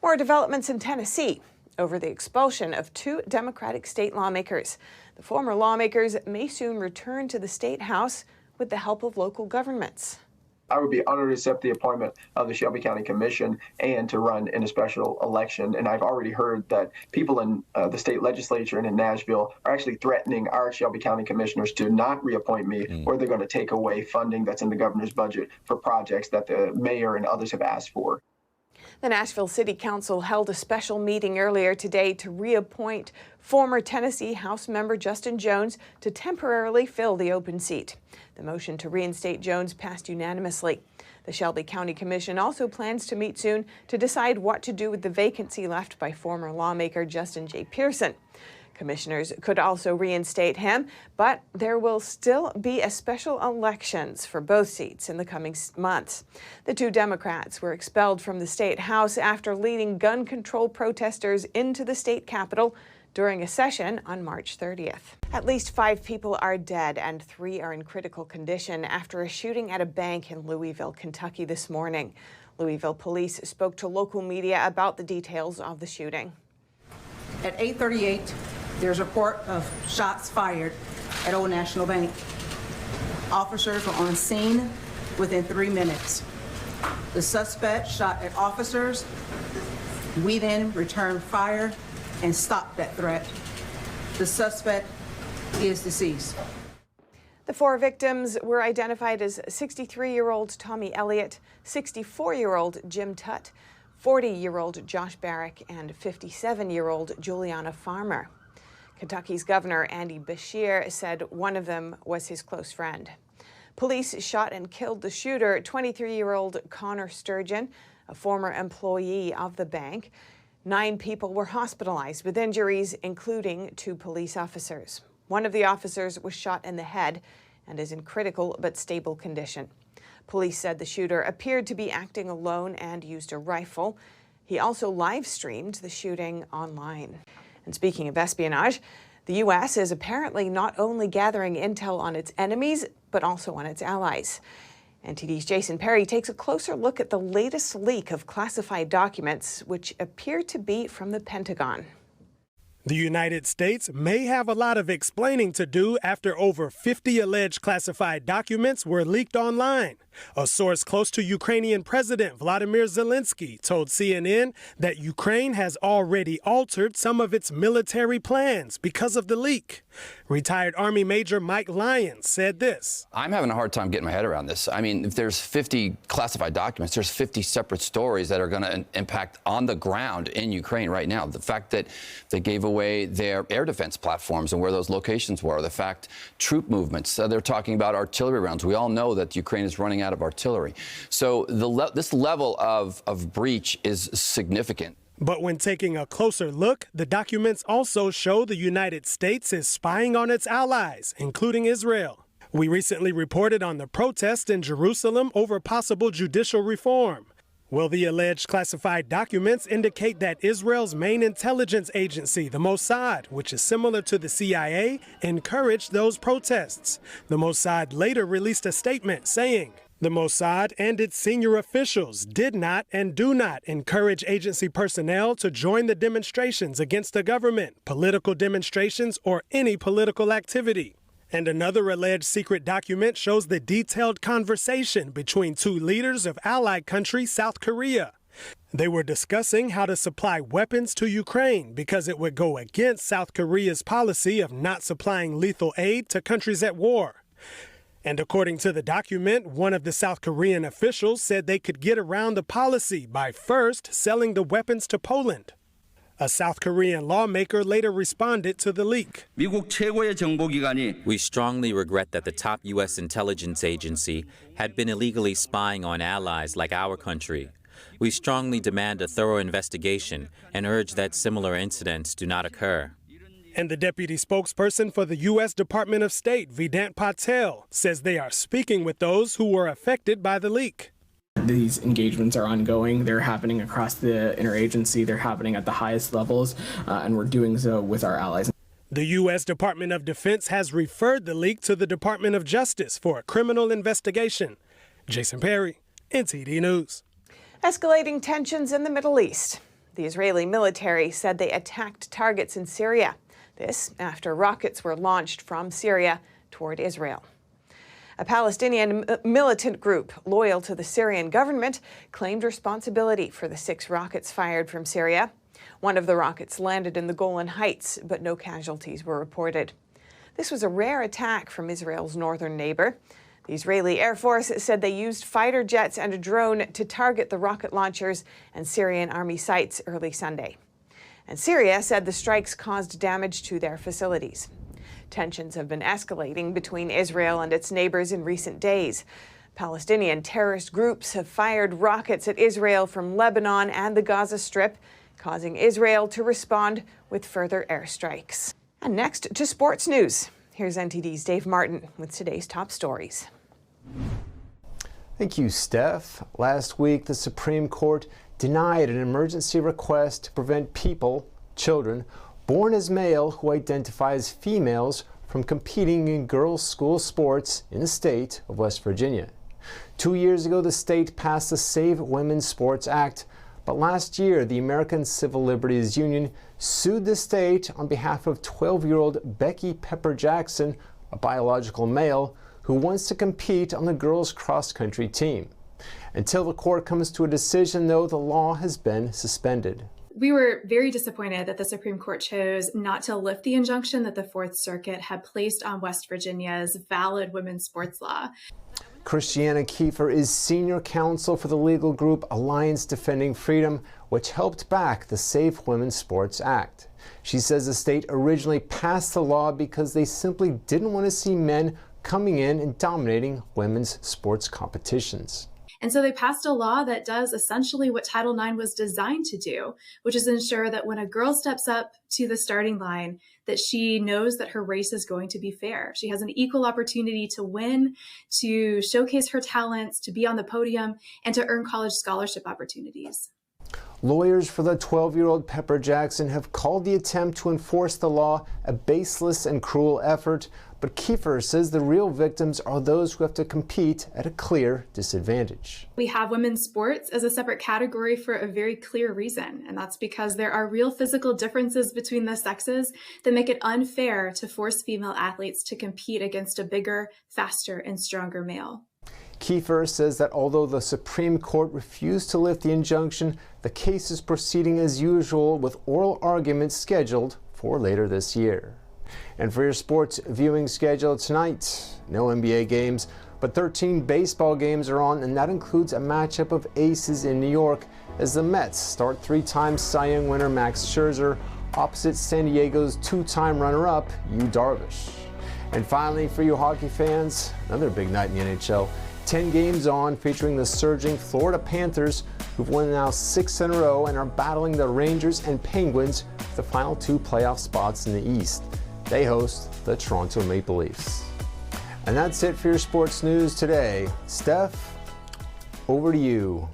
More developments in Tennessee over the expulsion of 2 Democratic state lawmakers. The former lawmakers may soon return to the state house with the help of local governments. I would be honored to accept the appointment of the Shelby County Commission and to run in a special election. And I've already heard that people in the state legislature and in Nashville are actually threatening our Shelby County commissioners to not reappoint me, or they're going to take away funding that's in the governor's budget for projects that the mayor and others have asked for. The Nashville City Council held a special meeting earlier today to reappoint former Tennessee House member Justin Jones to temporarily fill the open seat. The motion to reinstate Jones passed unanimously. The Shelby County Commission also plans to meet soon to decide what to do with the vacancy left by former lawmaker Justin J. Pearson. Commissioners could also reinstate him, but there will still be a special elections for both seats in the coming months. The 2 Democrats were expelled from the state house after leading gun control protesters into the state capitol during a session on March 30th. At least 5 people are dead and 3 are in critical condition after a shooting at a bank in Louisville, Kentucky this morning. Louisville police spoke to local media about the details of the shooting. At 8:38, there's a report of shots fired at Old National Bank. Officers were on scene within 3 minutes. The suspect shot at officers. We then returned fire and stopped that threat. The suspect is deceased. The 4 victims were identified as 63-year-old Tommy Elliott, 64-year-old Jim Tutt, 40-year-old Josh Barrick, and 57-year-old Juliana Farmer. Kentucky's Governor Andy Beshear said one of them was his close friend. Police shot and killed the shooter, 23-year-old Connor Sturgeon, a former employee of the bank. 9 people were hospitalized with injuries, including 2 police officers. One of the officers was shot in the head and is in critical but stable condition. Police said the shooter appeared to be acting alone and used a rifle. He also live-streamed the shooting online. And speaking of espionage, the U.S. is apparently not only gathering intel on its enemies, but also on its allies. NTD's Jason Perry takes a closer look at the latest leak of classified documents, which appear to be from the Pentagon. The United States may have a lot of explaining to do after over 50 alleged classified documents were leaked online. A source close to Ukrainian President Volodymyr Zelensky told CNN that Ukraine has already altered some of its military plans because of the leak. Retired Army Major Mike Lyons said this. I'm having a hard time getting my head around this. I mean, if there's 50 classified documents, there's 50 separate stories that are going to impact on the ground in Ukraine right now. The fact that they gave away their air defense platforms and where those locations were, the fact troop movements, they're talking about artillery rounds. We all know that Ukraine is running out of artillery. So this level of breach is significant. But when taking a closer look, the documents also show the United States is spying on its allies, including Israel. We recently reported on the protest in Jerusalem over possible judicial reform. Well, the alleged classified documents indicate that Israel's main intelligence agency, the Mossad, which is similar to the CIA, encouraged those protests. The Mossad later released a statement saying, "The Mossad and its senior officials did not and do not encourage agency personnel to join the demonstrations against the government, political demonstrations, or any political activity." And another alleged secret document shows the detailed conversation between 2 leaders of allied country South Korea. They were discussing how to supply weapons to Ukraine because it would go against South Korea's policy of not supplying lethal aid to countries at war. And according to the document, one of the South Korean officials said they could get around the policy by first selling the weapons to Poland. A South Korean lawmaker later responded to the leak. We strongly regret that the top U.S. intelligence agency had been illegally spying on allies like our country. We strongly demand a thorough investigation and urge that similar incidents do not occur. And the deputy spokesperson for the U.S. Department of State, Vedant Patel, says they are speaking with those who were affected by the leak. These engagements are ongoing. They're happening across the interagency. They're happening at the highest levels, and we're doing so with our allies. The U.S. Department of Defense has referred the leak to the Department of Justice for a criminal investigation. Jason Perry, NTD News. Escalating tensions in the Middle East. The Israeli military said they attacked targets in Syria. This after rockets were launched from Syria toward Israel. A Palestinian militant group loyal to the Syrian government claimed responsibility for the 6 rockets fired from Syria. One of the rockets landed in the Golan Heights, but no casualties were reported. This was a rare attack from Israel's northern neighbor. The Israeli Air Force said they used fighter jets and a drone to target the rocket launchers and Syrian army sites early Sunday. And Syria said the strikes caused damage to their facilities. Tensions have been escalating between Israel and its neighbors in recent days. Palestinian terrorist groups have fired rockets at Israel from Lebanon and the Gaza Strip, causing Israel to respond with further airstrikes. And next to sports news. Here's NTD's Dave Martin with today's top stories. Thank you, Steph. Last week, the Supreme Court denied an emergency request to prevent people, children, born as male who identify as females from competing in girls' school sports in the state of West Virginia. 2 years ago, the state passed the Save Women's Sports Act, but last year, the American Civil Liberties Union sued the state on behalf of 12-year-old Becky Pepper Jackson, a biological male, who wants to compete on the girls' cross-country team. Until the court comes to a decision, though, the law has been suspended. We were very disappointed that the Supreme Court chose not to lift the injunction that the Fourth Circuit had placed on West Virginia's valid women's sports law. Christiana Kiefer is senior counsel for the legal group Alliance Defending Freedom, which helped back the Safe Women's Sports Act. She says the state originally passed the law because they simply didn't want to see men coming in and dominating women's sports competitions. And so they passed a law that does essentially what Title IX was designed to do, which is ensure that when a girl steps up to the starting line, that she knows that her race is going to be fair. She has an equal opportunity to win, to showcase her talents, to be on the podium, and to earn college scholarship opportunities. Lawyers for the 12-year-old Pepper Jackson have called the attempt to enforce the law a baseless and cruel effort, but Kiefer says the real victims are those who have to compete at a clear disadvantage. We have women's sports as a separate category for a very clear reason, and that's because there are real physical differences between the sexes that make it unfair to force female athletes to compete against a bigger, faster, and stronger male. Kiefer says that although the Supreme Court refused to lift the injunction, the case is proceeding as usual with oral arguments scheduled for later this year. And for your sports viewing schedule tonight, no NBA games, but 13 baseball games are on, and that includes a matchup of aces in New York as the Mets start 3-time Cy Young winner Max Scherzer opposite San Diego's 2-time runner-up Yu Darvish. And finally, for you hockey fans, another big night in the NHL. 10 games on, featuring the surging Florida Panthers, who've won now 6 in a row and are battling the Rangers and Penguins for the final 2 playoff spots in the East. They host the Toronto Maple Leafs. And that's it for your sports news today. Steph, over to you.